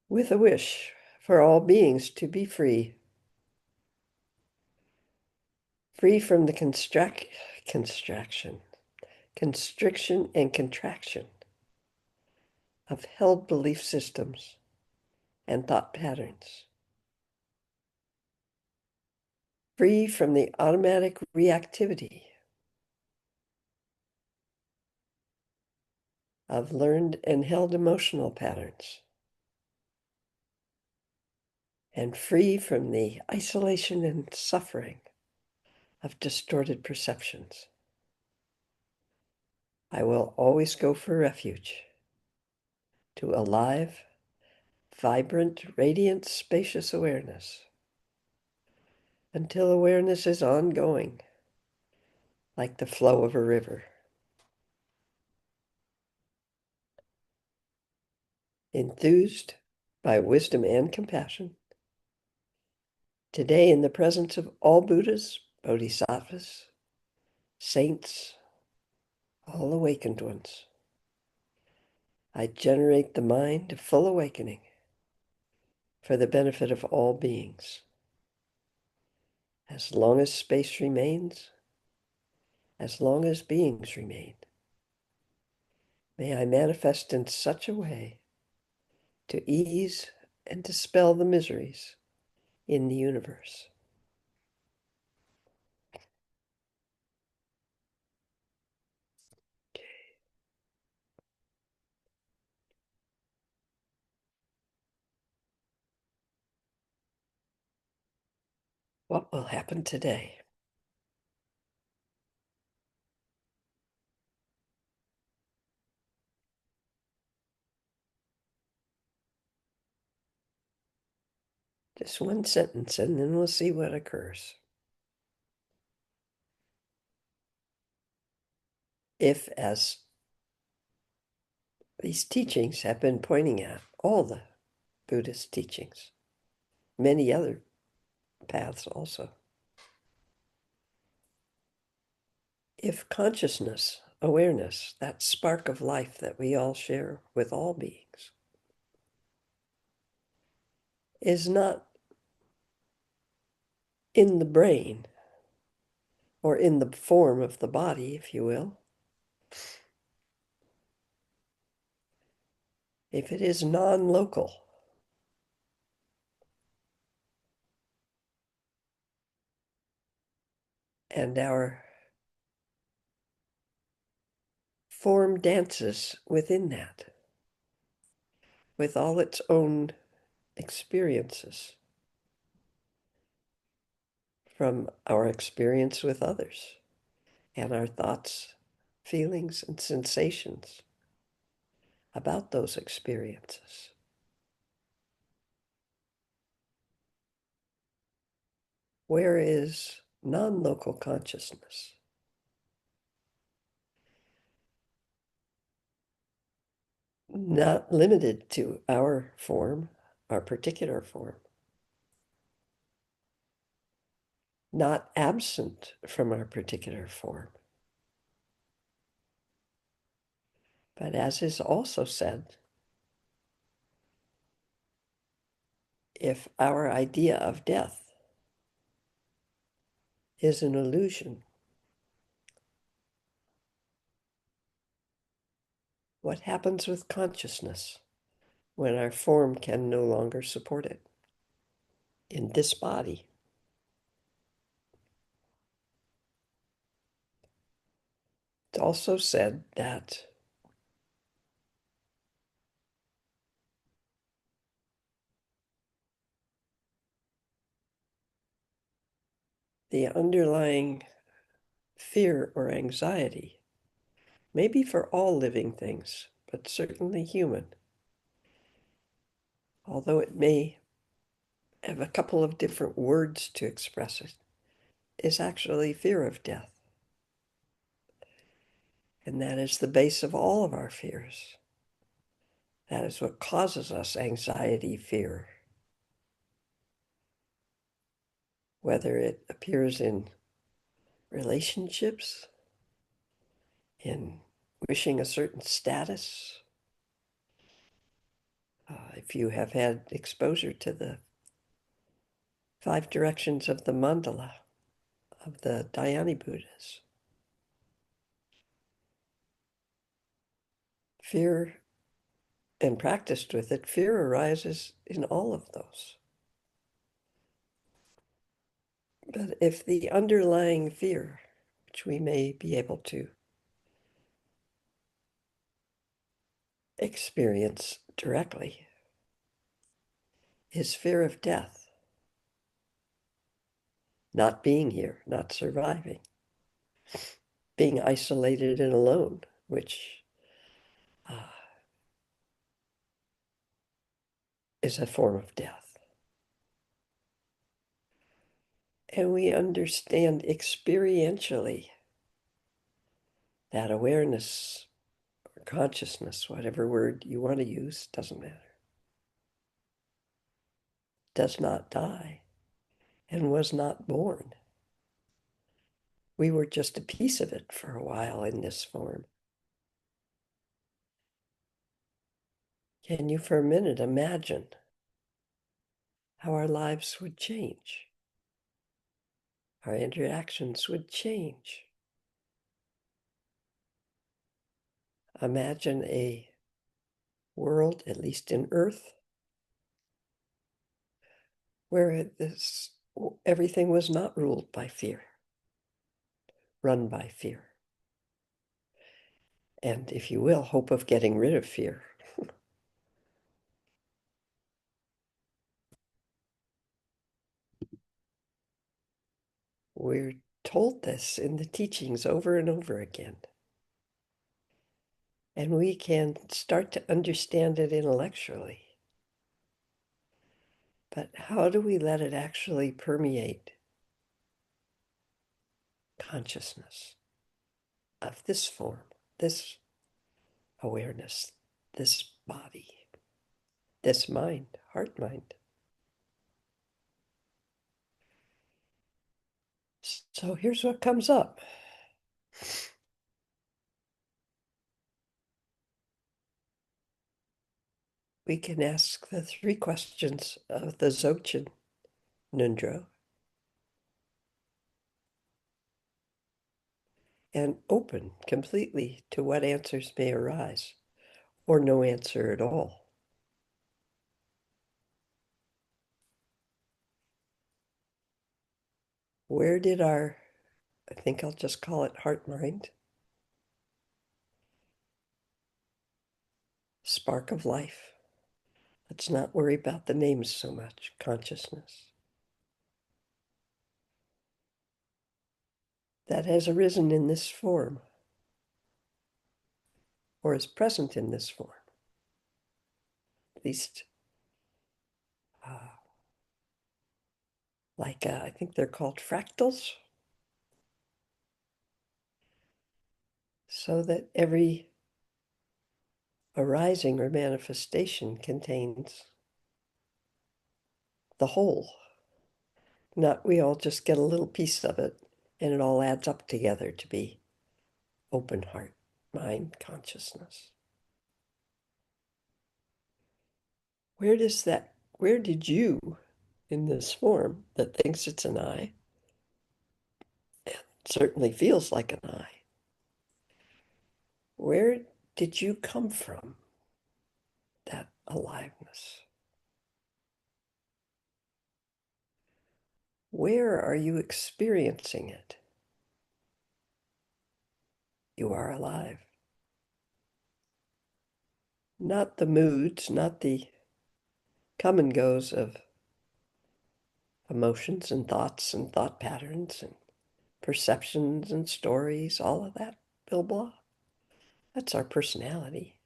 with a wish for all beings to be free, free from the constriction and contraction of held belief systems and thought patterns, free from the automatic reactivity of learned and held emotional patterns, and free from the isolation and suffering of distorted perceptions. I will always go for refuge to alive, vibrant, radiant, spacious awareness until awareness is ongoing, like the flow of a river. Enthused by wisdom and compassion, today in the presence of all Buddhas, Bodhisattvas, saints, all awakened ones, I generate the mind of full awakening for the benefit of all beings. As long as space remains, as long as beings remain, may I manifest in such a way to ease and dispel the miseries in the universe. What will happen today? Just one sentence, and then we'll see what occurs. If, as these teachings have been pointing at, all the Buddhist teachings, many other paths also, if consciousness, awareness, that spark of life that we all share with all beings, is not in the brain or in the form of the body, if you will, if it is non-local, and our form dances within that, with all its own experiences from our experience with others and our thoughts, feelings, and sensations about those experiences. Where is non-local consciousness? Not limited to our form, our particular form. Not absent from our particular form. But as is also said, if our idea of death is an illusion, what happens with consciousness when our form can no longer support it in this body? It's also said that the underlying fear or anxiety, maybe for all living things, but certainly human, although it may have a couple of different words to express it, is actually fear of death. And that is the base of all of our fears. That is what causes us anxiety, fear. Whether it appears in relationships, in wishing a certain status, If you have had exposure to the 5 directions of the mandala of the Dhyani Buddhas, fear and practiced with it, fear arises in all of those. But if the underlying fear, which we may be able to experience directly, is fear of death, not being here, not surviving, being isolated and alone, which is a form of death. And we understand experientially that awareness or consciousness, whatever word you want to use, doesn't matter, does not die and was not born. We were just a piece of it for a while in this form. Can you for a minute imagine how our lives would change? Our interactions would change. Imagine a world, at least in Earth, where everything was not ruled by fear, run by fear. And if you will, hope of getting rid of fear. We're told this in the teachings over and over again. And we can start to understand it intellectually. But how do we let it actually permeate consciousness of this form, this awareness, this body, this mind, heart mind? So here's what comes up. We can ask the 3 questions of the Dzogchen Nundro and open completely to what answers may arise, or no answer at all. Where did I think I'll just call it heart mind, spark of life? Let's not worry about the names so much. Consciousness that has arisen in this form, or is present in this form, at least I think they're called fractals, so that every arising or manifestation contains the whole. Not we all just get a little piece of it and it all adds up together to be open heart, mind, consciousness. Where did you, in this form that thinks it's an I, and certainly feels like an I, where did you come from, that aliveness? Where are you experiencing it? You are alive. Not the moods, not the come and goes of emotions and thoughts and thought patterns and perceptions and stories, all of that, Bill Blah. That's our personality.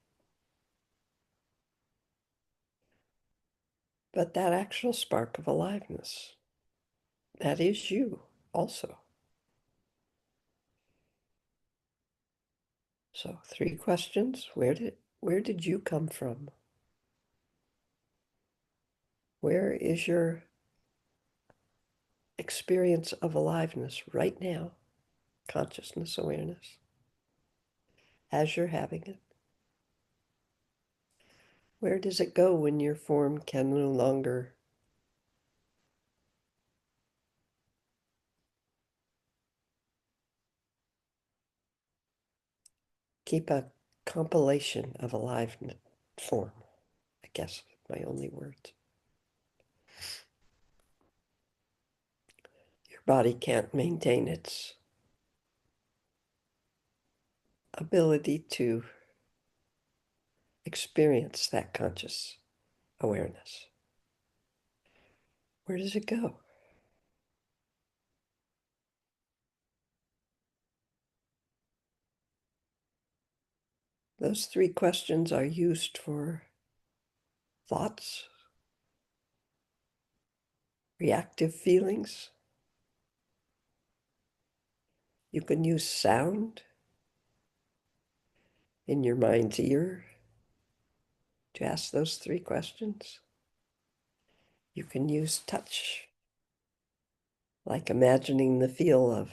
But that actual spark of aliveness, that is you also. So 3 questions. Where did you come from? Where is your experience of aliveness right now? Consciousness, awareness, as you're having it. Where does it go when your form can no longer keep a compilation of alive form? I guess my only words. Your body can't maintain its ability to experience that conscious awareness. Where does it go? Those three questions are used for thoughts, reactive feelings. You can use sound in your mind's ear to ask those three questions. You can use touch, like imagining the feel of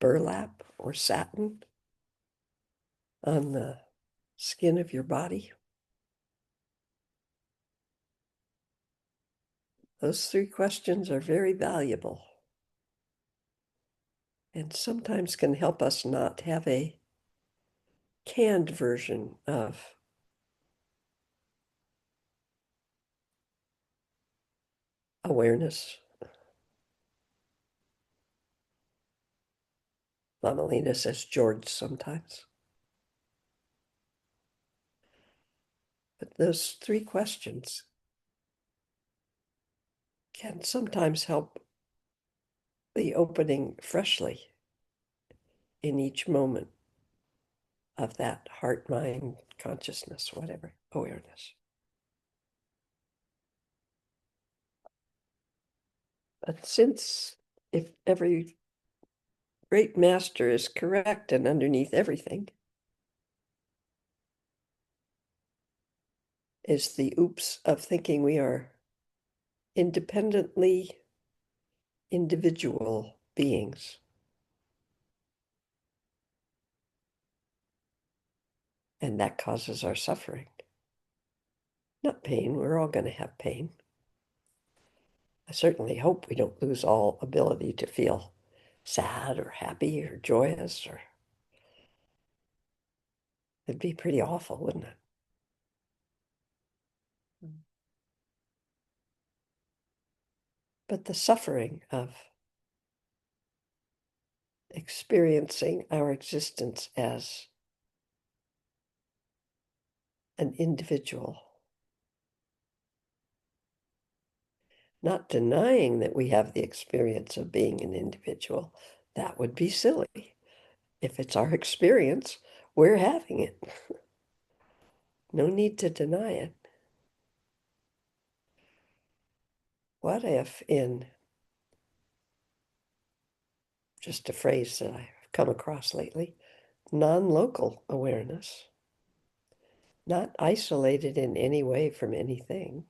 burlap or satin on the skin of your body. Those three questions are very valuable and sometimes can help us not have a canned version of awareness. Lama Lena says George sometimes. But those three questions can sometimes help the opening freshly in each moment of that heart, mind, consciousness, whatever, awareness. But since if every great master is correct and underneath everything is the oops of thinking we are independently individual beings. And that causes our suffering. Not pain, we're all going to have pain. I certainly hope we don't lose all ability to feel sad or happy or joyous, or it'd be pretty awful, wouldn't it? But the suffering of experiencing our existence as an individual, not denying that we have the experience of being an individual, that would be silly. If it's our experience, we're having it. No need to deny it. What if in, just a phrase that I've come across lately, non-local awareness, not isolated in any way from anything,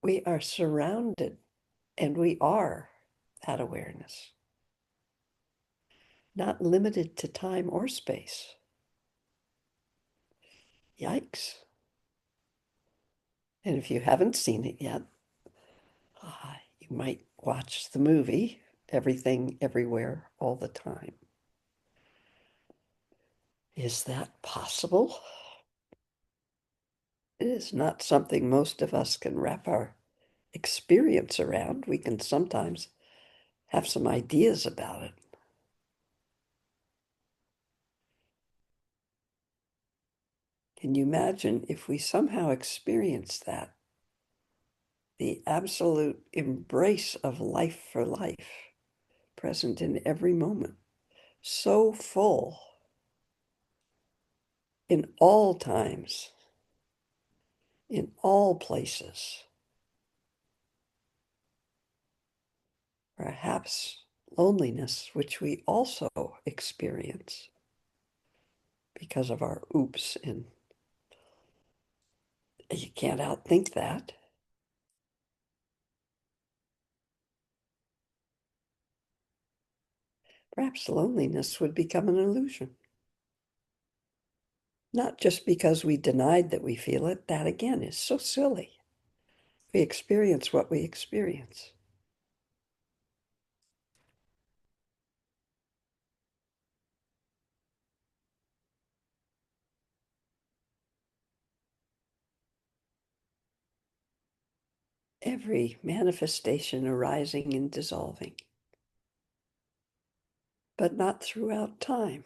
we are surrounded and we are that awareness, not limited to time or space. Yikes. And if you haven't seen it yet, you might watch the movie Everything, Everywhere, All the Time. Is that possible? It is not something most of us can wrap our experience around. We can sometimes have some ideas about it. Can you imagine if we somehow experienced that? The absolute embrace of life for life, present in every moment, so full in all times, in all places. Perhaps loneliness, which we also experience because of our oops, and you can't outthink that. Perhaps loneliness would become an illusion. Not just because we denied that we feel it. That again is so silly. We experience what we experience. Every manifestation arising and dissolving, but not throughout time.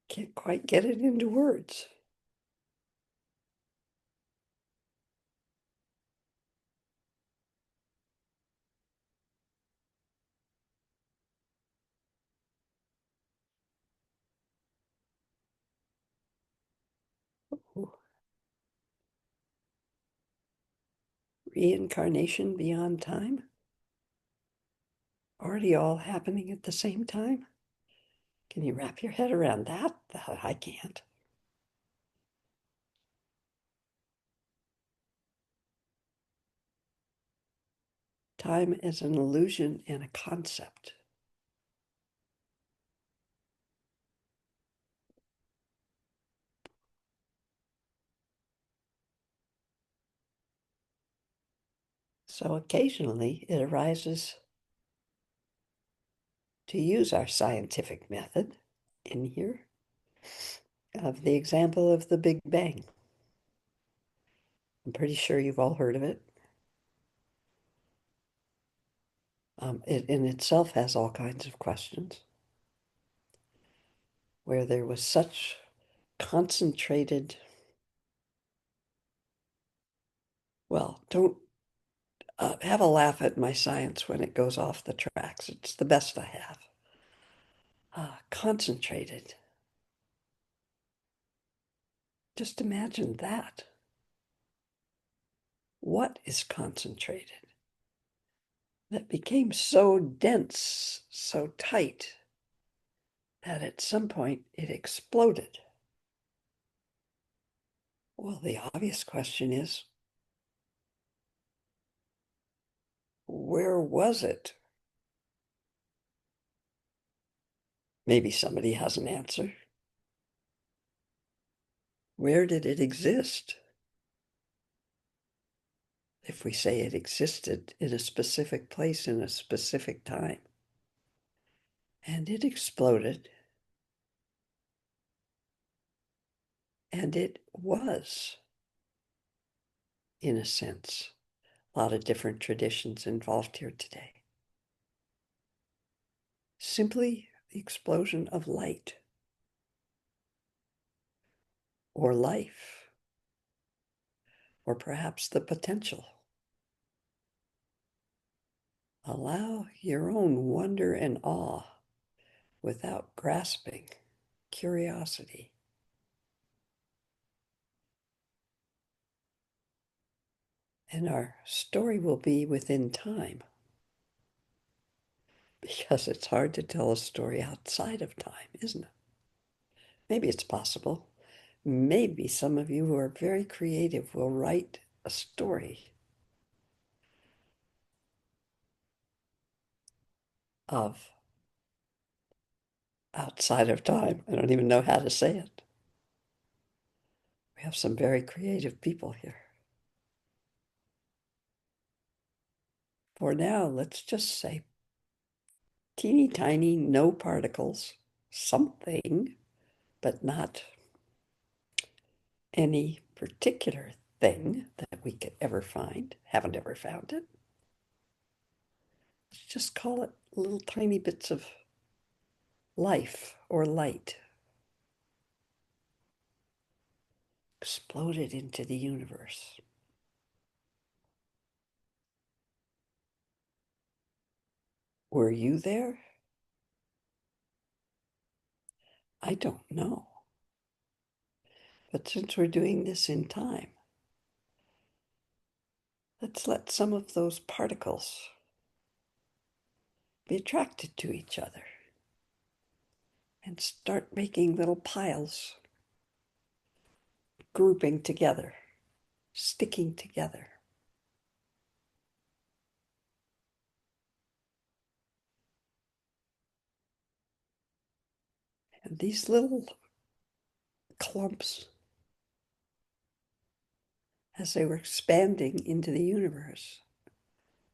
Can't quite get it into words. Ooh. Reincarnation beyond time? Already all happening at the same time? Can you wrap your head around that? I can't. Time is an illusion and a concept. So occasionally it arises to use our scientific method in here of the example of the Big Bang. I'm pretty sure you've all heard of it. It in itself has all kinds of questions, where there was such concentrated, well, don't have a laugh at my science when it goes off the tracks. It's the best I have. Concentrated. Just imagine that. What is concentrated? That became so dense, so tight, that at some point it exploded. Well, the obvious question is, where was it? Maybe somebody has an answer. Where did it exist? If we say it existed in a specific place in a specific time, and it exploded, and it was, in a sense, a lot of different traditions involved here today. Simply the explosion of light or life, or perhaps the potential. Allow your own wonder and awe without grasping, curiosity. And our story will be within time, because it's hard to tell a story outside of time, isn't it? Maybe it's possible. Maybe some of you who are very creative will write a story of outside of time. I don't even know how to say it. We have some very creative people here. For now, let's just say teeny tiny, no particles, something, but not any particular thing that we could ever find, haven't ever found it. Let's just call it little tiny bits of life or light exploded into the universe. Were you there? I don't know. But since we're doing this in time, let's let some of those particles be attracted to each other and start making little piles, grouping together, sticking together. And these little clumps, as they were expanding into the universe,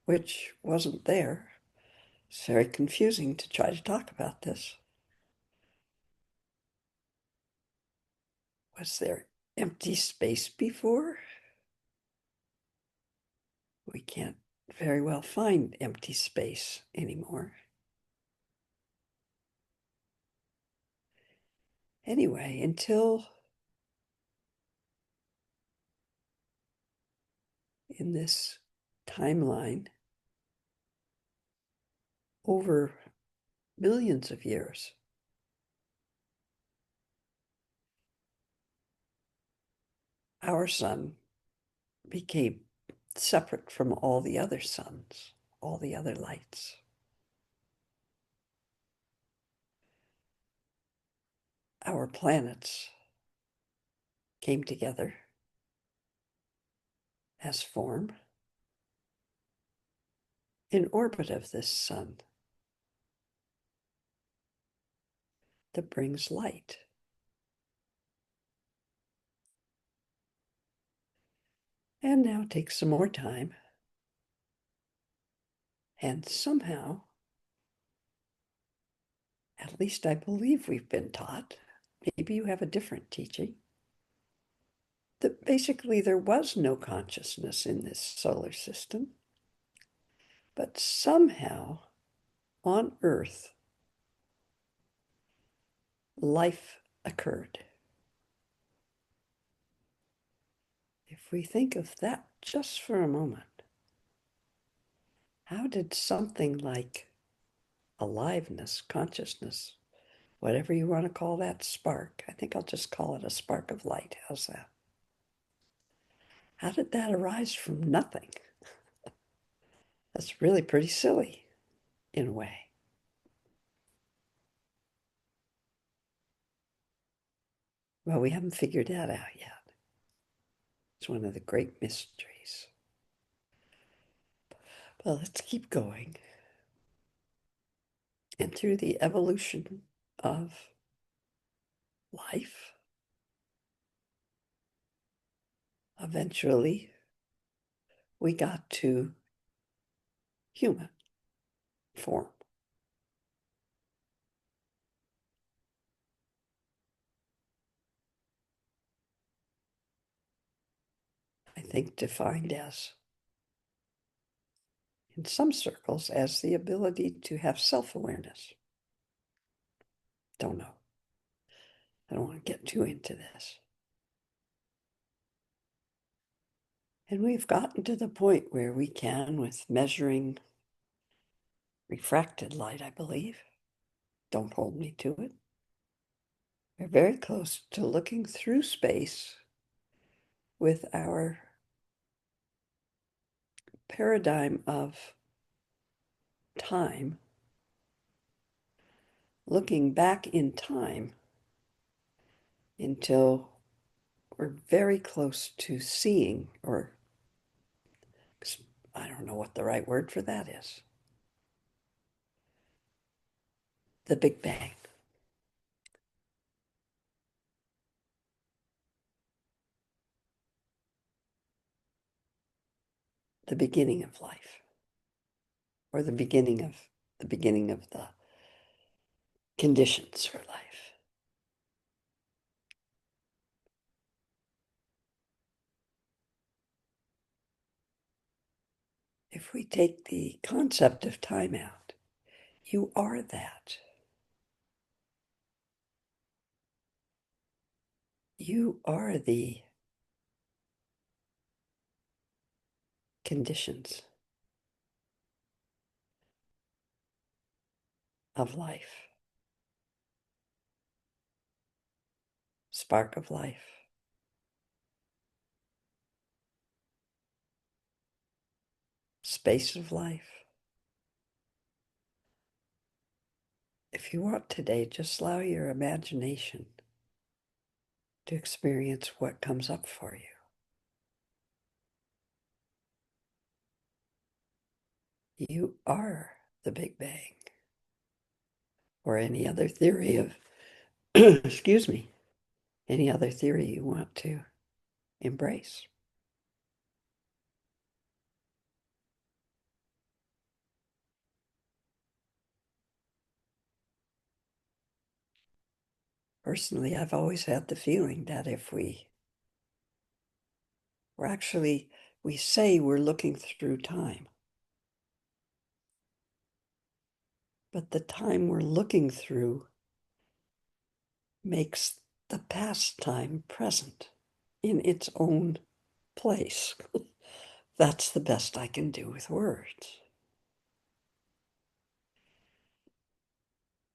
which wasn't there. It's very confusing to try to talk about this. Was there empty space before? We can't very well find empty space anymore. Anyway, until in this timeline, over millions of years, our sun became separate from all the other suns, all the other lights. Our planets came together as form in orbit of this sun that brings light. And now take some more time. And somehow, at least I believe we've been taught, maybe you have a different teaching, that basically there was no consciousness in this solar system, but somehow on Earth, life occurred. If we think of that just for a moment, how did something like aliveness, consciousness, whatever you want to call that spark, I think I'll just call it a spark of light. How's that? How did that arise from nothing? That's really pretty silly in a way. Well, we haven't figured that out yet. It's one of the great mysteries. Well, let's keep going. And through the evolution of life, eventually we got to human form. I think defined as, in some circles, as the ability to have self-awareness. Don't know. I don't want to get too into this. And we've gotten to the point where we can, with measuring refracted light, I believe, don't hold me to it, we're very close to looking through space with our paradigm of time, looking back in time until we're very close to seeing, or I don't know what the right word for that is, the Big Bang. The beginning of life, or the beginning of the conditions for life. If we take the concept of time out, you are that. You are the conditions of life. Spark of life. Space of life. If you want today, just allow your imagination to experience what comes up for you. You are the Big Bang, or any other theory of Excuse me, any other theory you want to embrace? Personally, I've always had the feeling that if we say we're looking through time, but the time we're looking through makes the past time present in its own place. That's the best I can do with words.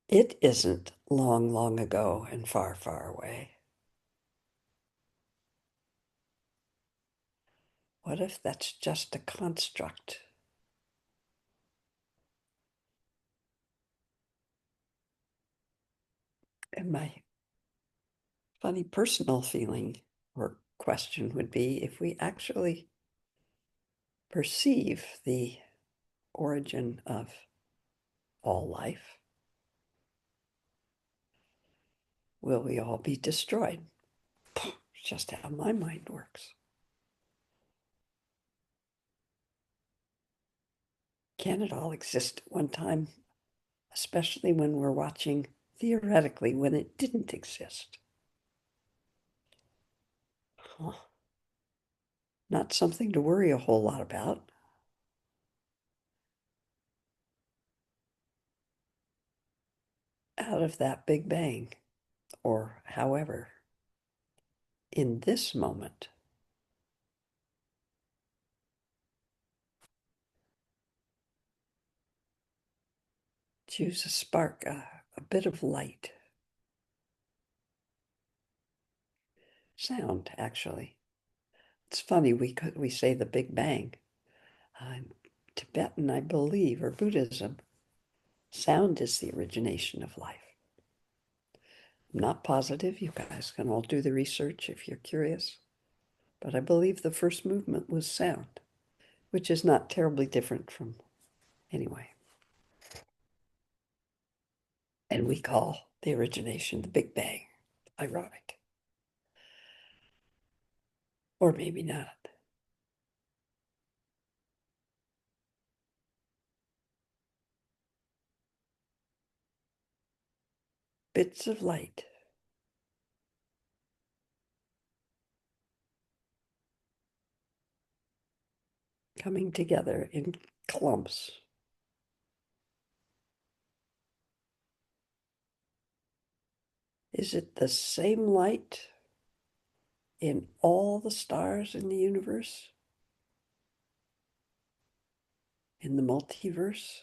It isn't long, long ago and far, far away. What if that's just a construct? And my funny personal feeling or question would be if we actually perceive the origin of all life, will we all be destroyed? It's just how my mind works. Can it all exist at one time, especially when we're watching theoretically when it didn't exist? Huh. Not something to worry a whole lot about. Out of that Big Bang, or however, in this moment, choose a spark, a bit of light. Sound, actually. It's funny, we say the Big Bang. Tibetan, I believe, or Buddhism, sound is the origination of life. I'm not positive. You guys can all do the research if you're curious. But I believe the first movement was sound, which is not terribly different from, anyway. And we call the origination the Big Bang. Ironic. Or maybe not. Bits of light. Coming together in clumps. Is it the same light in all the stars in the universe? In the multiverse?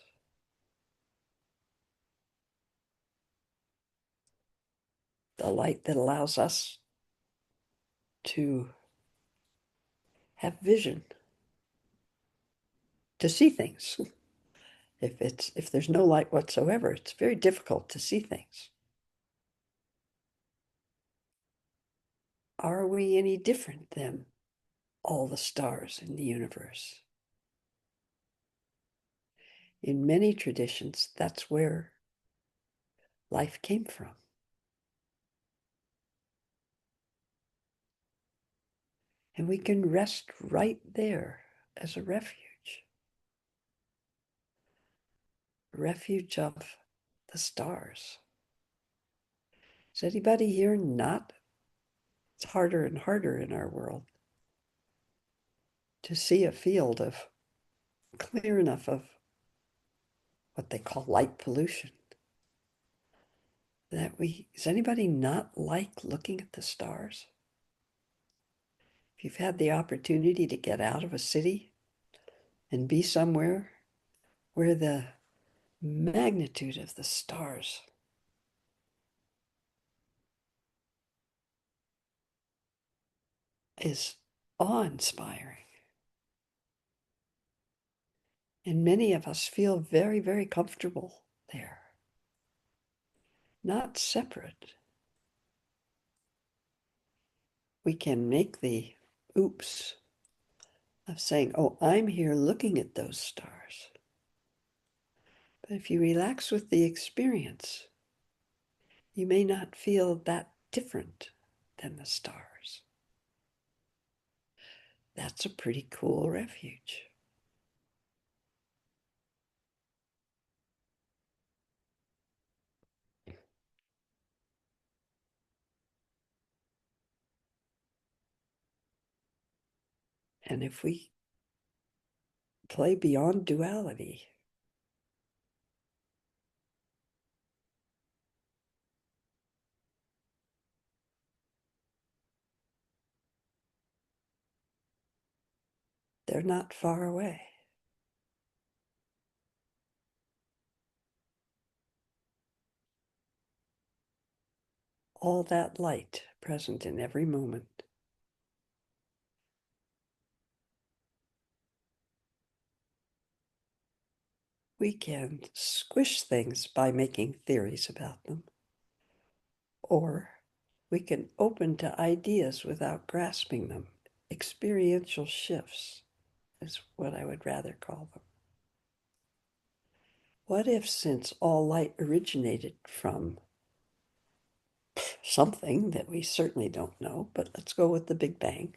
The light that allows us to have vision, to see things. If there's no light whatsoever, it's very difficult to see things. Are we any different than all the stars in the universe? In many traditions, that's where life came from. And we can rest right there as a refuge of the stars. Is anybody here not? It's harder and harder in our world to see a field of clear enough of what they call light pollution. Does anybody not like looking at the stars? If you've had the opportunity to get out of a city and be somewhere where the magnitude of the stars is awe-inspiring. And many of us feel very, very comfortable there. Not separate. We can make the oops of saying, oh, I'm here looking at those stars. But if you relax with the experience, you may not feel that different than the stars. That's a pretty cool refuge. And if we play beyond duality, they're not far away. All that light present in every moment. We can squish things by making theories about them, or we can open to ideas without grasping them. Experiential shifts is what I would rather call them. What if, since all light originated from something that we certainly don't know, but let's go with the Big Bang,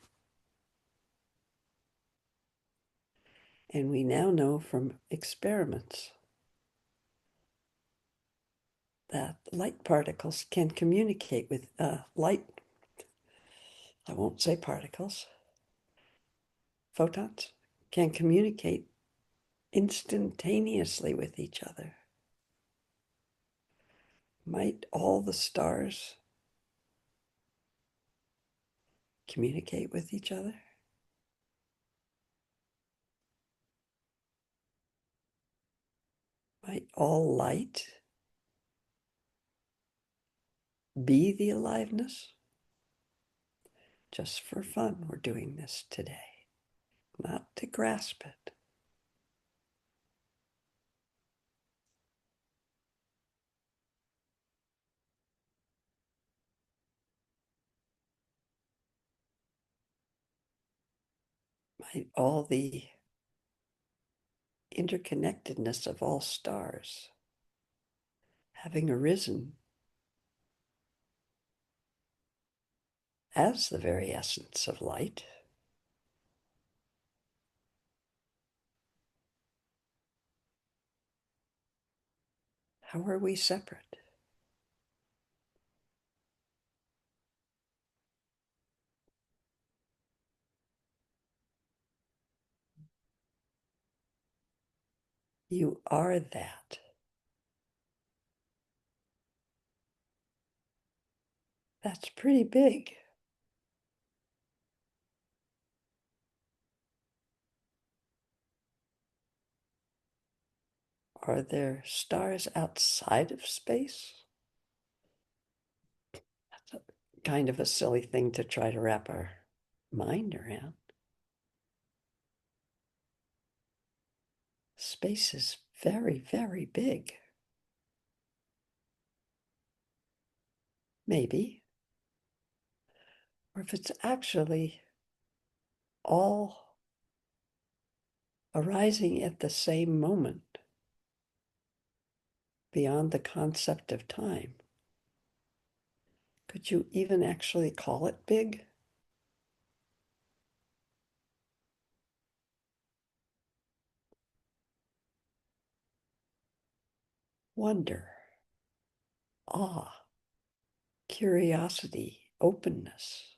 and we now know from experiments that light particles can communicate with light, I won't say particles, photons, can communicate instantaneously with each other. Might all the stars communicate with each other? Might all light be the aliveness? Just for fun, we're doing this today, not to grasp it. Might all the interconnectedness of all stars having arisen as the very essence of light, how are we separate? You are that. That's pretty big. Are there stars outside of space? That's kind of a silly thing to try to wrap our mind around. Space is very, very big. Maybe. Or if it's actually all arising at the same moment, beyond the concept of time. Could you even actually call it big? Wonder, awe, curiosity, openness.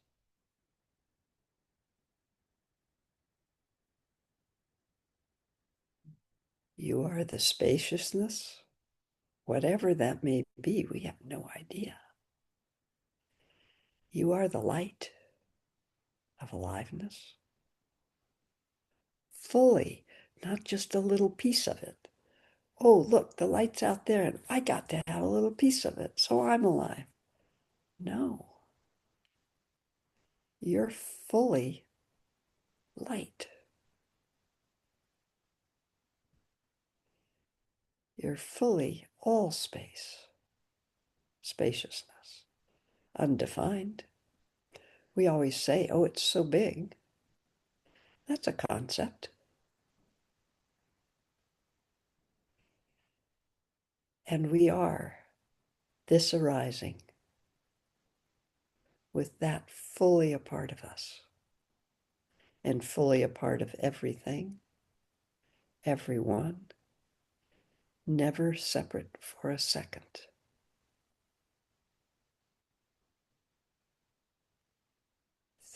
You are the spaciousness, whatever that may be, we have no idea. You are the light of aliveness, fully, not just a little piece of it. Oh, look, the light's out there and I got to have a little piece of it, so I'm alive. No, you're fully light. You're fully all space, spaciousness, undefined. We always say, oh, it's so big. That's a concept. And we are this arising with that fully a part of us and fully a part of everything, everyone, never separate for a second.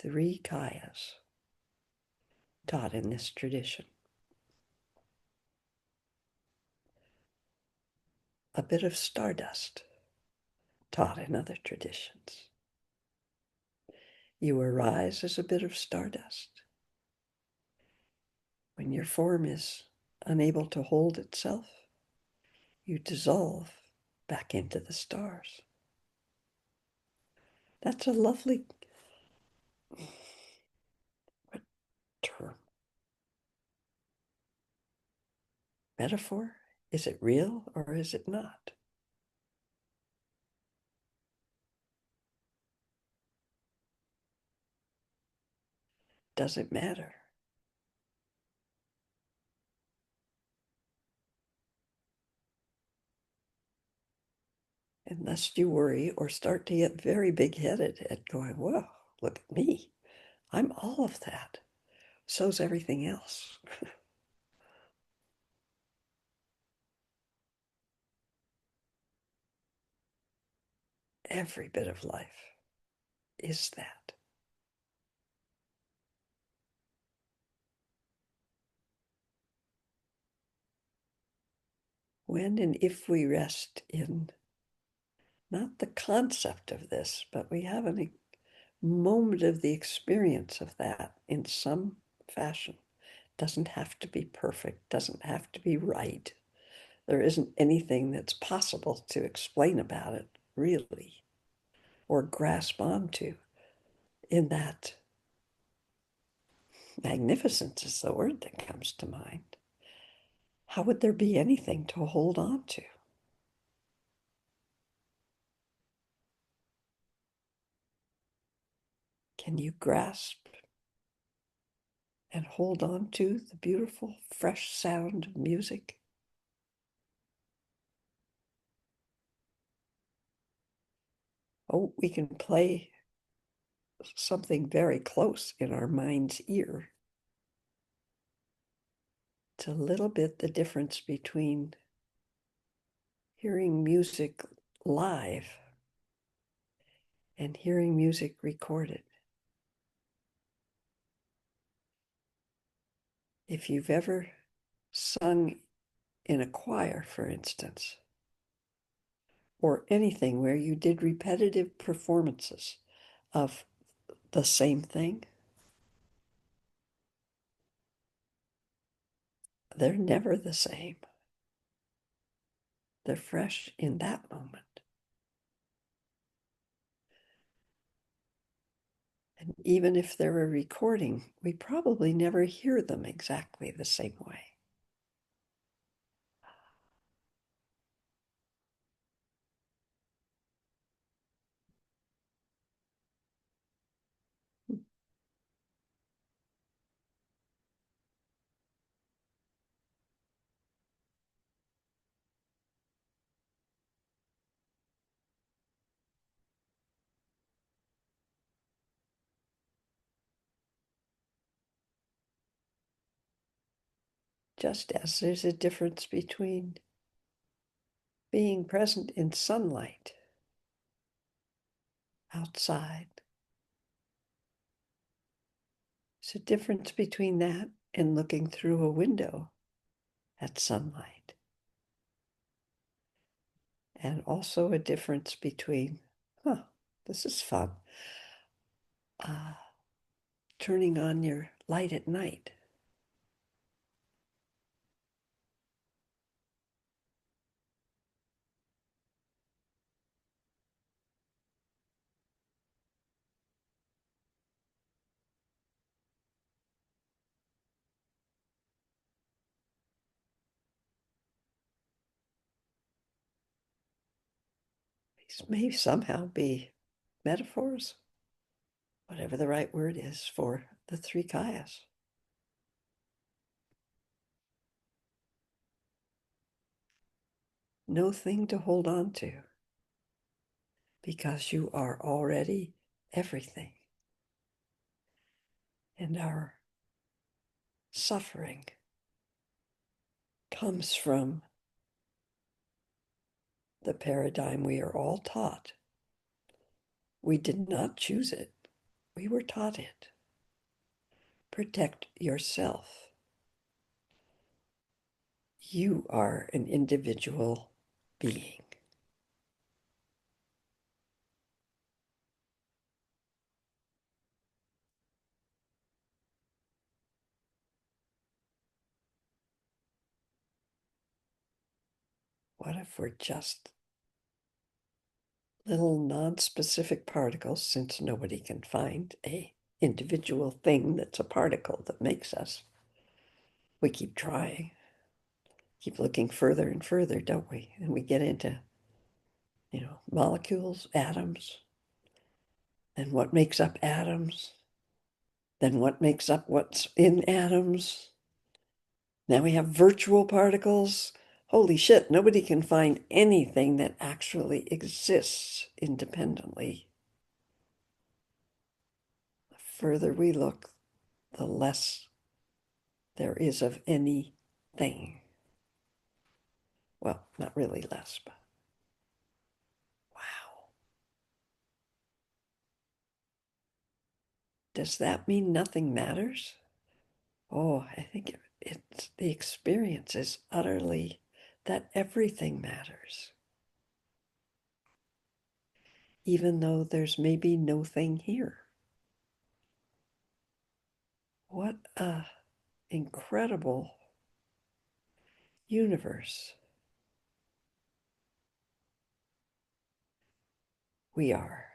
Three kayas taught in this tradition. A bit of stardust taught in other traditions. You arise as a bit of stardust. When your form is unable to hold itself, you dissolve back into the stars. That's a lovely term. Metaphor? Is it real or is it not? Does it matter? Unless you worry or start to get very big-headed at going, whoa, look at me. I'm all of that. So's everything else. Every bit of life is that. When and if we rest in not the concept of this, but we have a moment of the experience of that in some fashion. Doesn't have to be perfect, doesn't have to be right. There isn't anything that's possible to explain about it, really, or grasp onto. In that, magnificence is the word that comes to mind. How would there be anything to hold on to? Can you grasp and hold on to the beautiful, fresh sound of music? Oh, we can play something very close in our mind's ear. It's a little bit the difference between hearing music live and hearing music recorded. If you've ever sung in a choir, for instance, or anything where you did repetitive performances of the same thing, they're never the same. They're fresh in that moment. And even if they're a recording, we probably never hear them exactly the same way. Just as there's a difference between being present in sunlight outside. There's a difference between that and looking through a window at sunlight. And also a difference between, this is fun, turning on your light at night. These may somehow be metaphors, whatever the right word is, for the three kayas. No thing to hold on to. because you are already everything. And our suffering comes from the paradigm we are all taught. We did not choose it. We were taught it. Protect yourself. You are an individual being. What if we're just little non-specific particles, since nobody can find a individual thing that's a particle that makes us? We keep trying, keep looking further and further, don't we? And we get into, molecules, atoms, and what makes up atoms, then what makes up what's in atoms. Now we have virtual particles. Holy shit, nobody can find anything that actually exists independently. The further we look, the less there is of anything. Well, not really less, but wow. Does that mean nothing matters? Oh, I think it's the experience is utterly that everything matters. Even though there's maybe no thing here. What a incredible universe we are.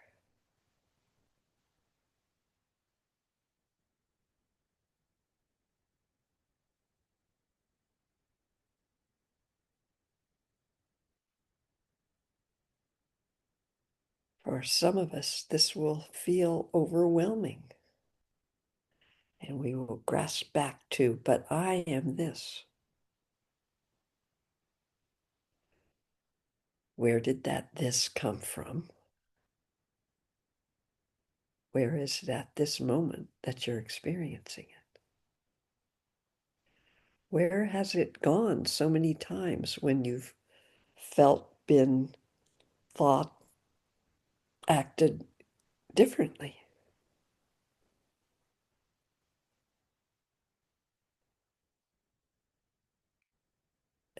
For some of us, this will feel overwhelming, and we will grasp back to, but I am this. Where did that this come from? Where is it at this moment that you're experiencing it? Where has it gone so many times when you've felt, been, thought, acted differently?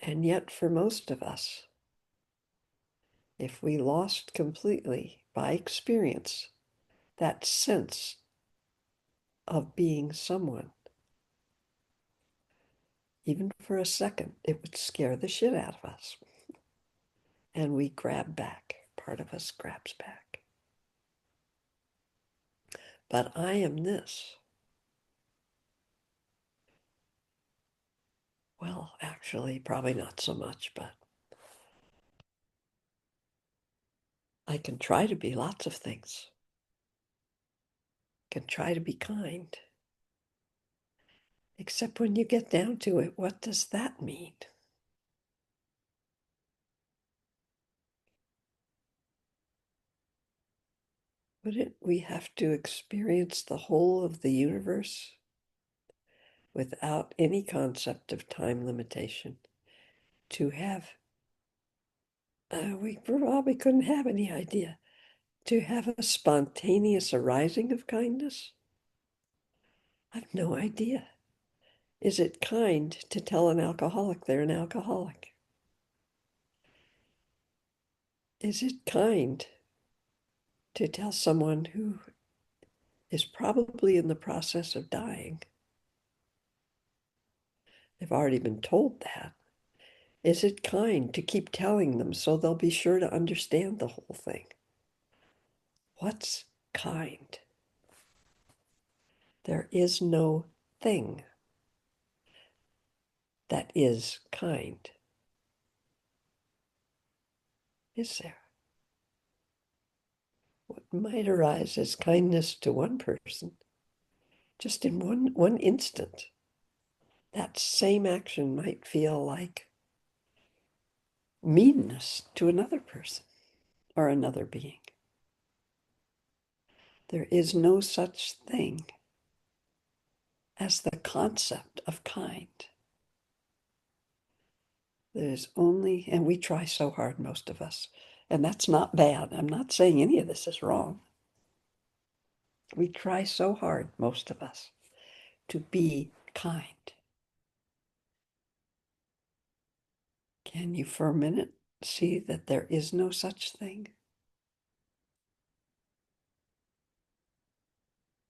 And yet, for most of us, if we lost completely by experience that sense of being someone, even for a second, it would scare the shit out of us. And we grab back. Part of us grabs back. But I am this. Well, actually, probably not so much, but I can try to be lots of things. I can try to be kind. Except when you get down to it, what does that mean? Wouldn't we have to experience the whole of the universe without any concept of time limitation to have, we probably couldn't have any idea, to have a spontaneous arising of kindness? I have no idea. Is it kind to tell an alcoholic they're an alcoholic? Is it kind to tell someone who is probably in the process of dying? They've already been told that. Is it kind to keep telling them so they'll be sure to understand the whole thing? What's kind? There is no thing that is kind, is there? What might arise as kindness to one person, just in one instant, that same action might feel like meanness to another person or another being. There is no such thing as the concept of kind. There's only, and we try so hard, most of us, and that's not bad. I'm not saying any of this is wrong. We try so hard, most of us, to be kind. Can you for a minute see that there is no such thing?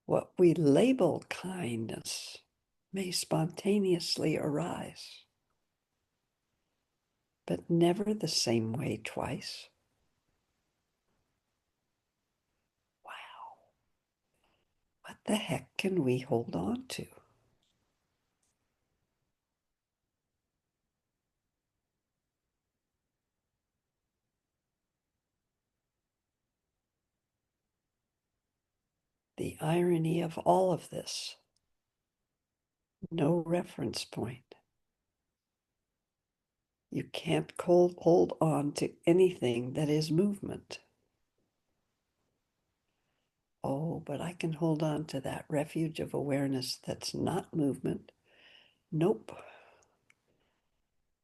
What we label kindness may spontaneously arise, but never the same way twice. Wow. What the heck can we hold on to? The irony of all of this, no reference point. You can't hold on to anything that is movement. Oh, but I can hold on to that refuge of awareness that's not movement. Nope.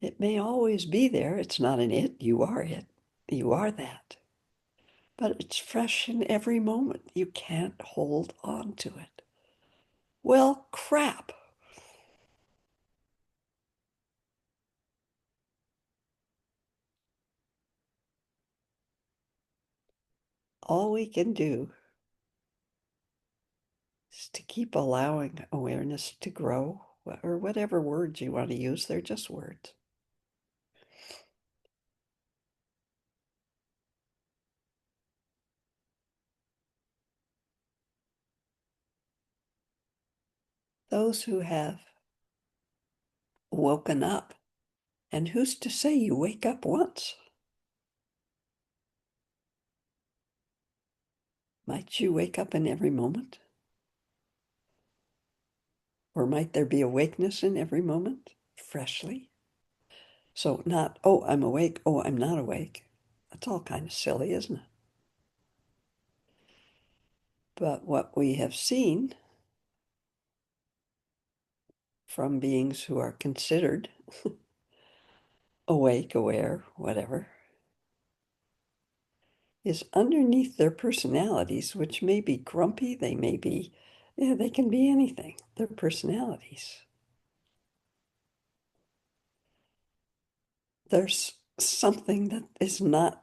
It may always be there. It's not an it. You are it. You are that. But it's fresh in every moment. You can't hold on to it. Well, crap. All we can do is to keep allowing awareness to grow, or whatever words you want to use. They're just words. Those who have woken up, and who's to say you wake up once? Might you wake up in every moment? Or might there be awakeness in every moment, freshly? So not, oh, I'm awake, oh, I'm not awake. That's all kind of silly, isn't it? But what we have seen from beings who are considered awake, aware, whatever, is underneath their personalities, which may be grumpy, they may be, yeah, they can be anything, their personalities. There's something that is not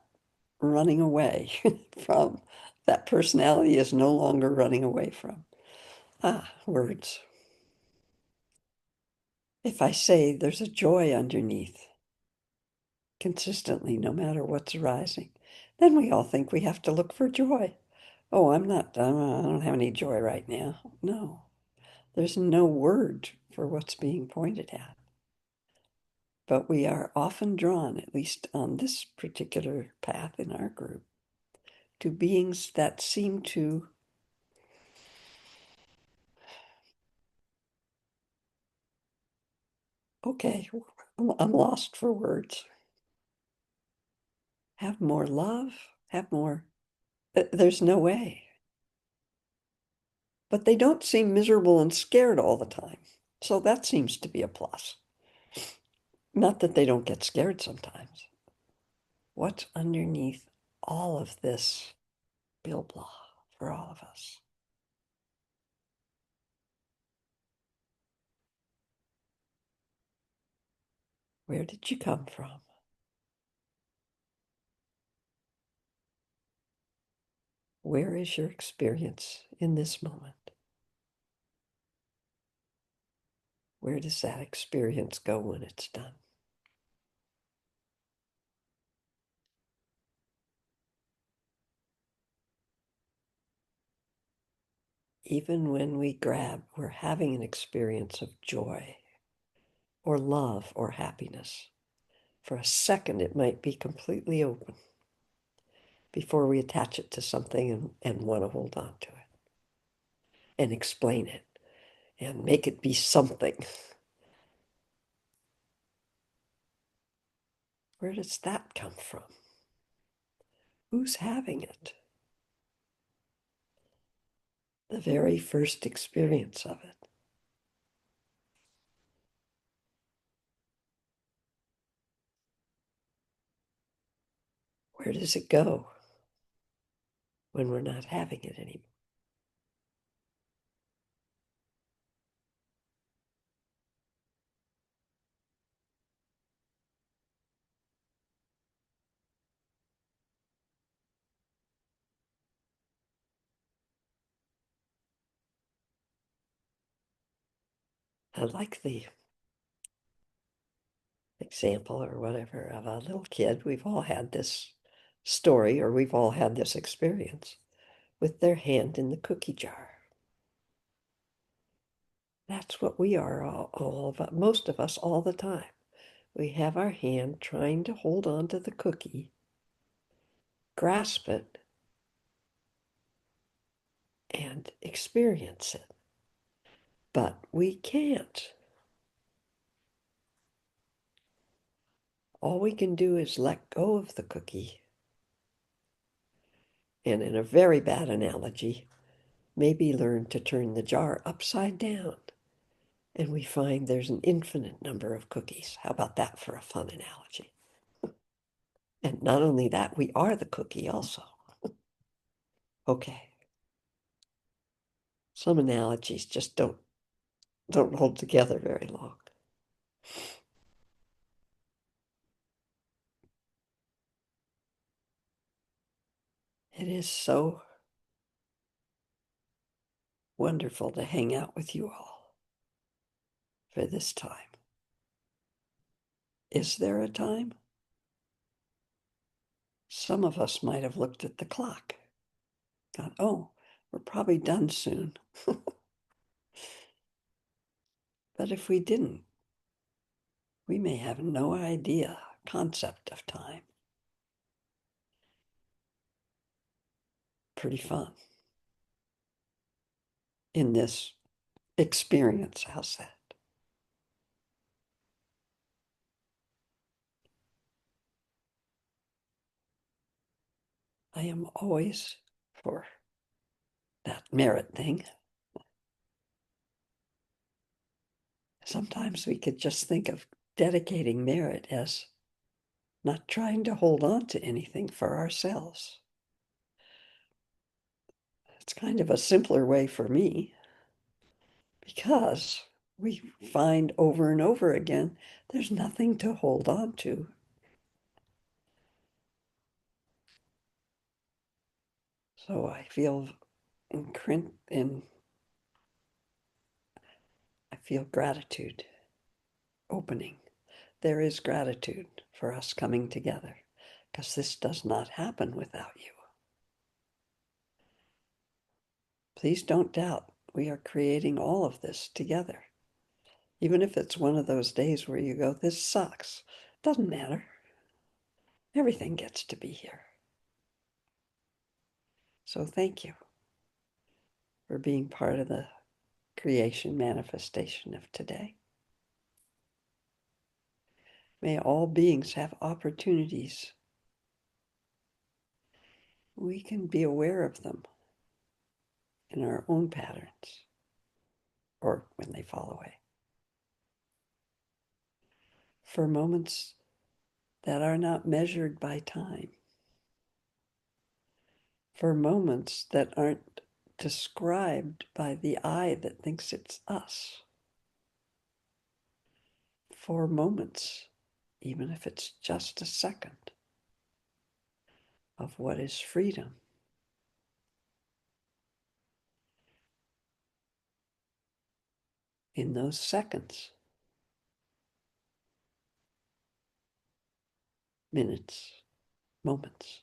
running away from, that personality is no longer running away from. Ah, words. If I say there's a joy underneath consistently, no matter what's arising, then we all think we have to look for joy. Oh, I don't have any joy right now. No, there's no word for what's being pointed at. But we are often drawn, at least on this particular path in our group, to beings that seem to okay, I'm lost for words. Have more love, have more. There's no way. But they don't seem miserable and scared all the time. So that seems to be a plus. Not that they don't get scared sometimes. What's underneath all of this Bill blah for all of us? Where did you come from? Where is your experience in this moment? Where does that experience go when it's done? Even when we're having an experience of joy or love or happiness. For a second, it might be completely open before we attach it to something and want to hold on to it and explain it and make it be something. Where does that come from? Who's having it? the very first experience of it. Where does it go when we're not having it anymore? I like the example or whatever of a little kid. We've all had this story, or we've all had this experience with their hand in the cookie jar. That's what we are most of us all the time. We have our hand trying to hold on to the cookie, grasp it, and experience it. But we can't. All we can do is let go of the cookie. And in a very bad analogy, maybe learn to turn the jar upside down. And we find there's an infinite number of cookies. How about that for a fun analogy? And not only that, we are the cookie also. Okay. Some analogies just don't hold together very long. It is so wonderful to hang out with you all for this time. Is there a time? Some of us might have looked at the clock, thought, oh, we're probably done soon. But if we didn't, we may have no concept of time. Pretty fun in this experience. How's that? I am always for that merit thing. Sometimes we could just think of dedicating merit as not trying to hold on to anything for ourselves. It's kind of a simpler way for me because we find over and over again there's nothing to hold on to. So I feel I feel gratitude opening. There is gratitude for us coming together because this does not happen without you. Please don't doubt we are creating all of this together. Even if it's one of those days where you go, this sucks. Doesn't matter. Everything gets to be here. So thank you for being part of the creation manifestation of today. May all beings have opportunities. We can be aware of them in our own patterns or when they fall away. For moments that are not measured by time. For moments that aren't described by the I that thinks it's us. For moments, even if it's just a second, of what is freedom. In those seconds, minutes, moments,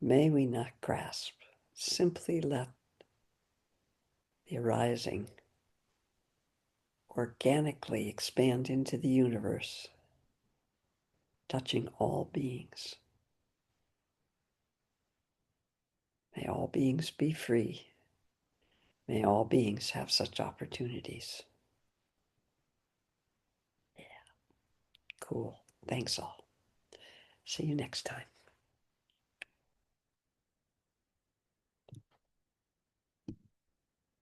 may we not grasp, simply let the arising organically expand into the universe, touching all beings. May all beings be free. May all beings have such opportunities. Yeah, cool. Thanks all. See you next time.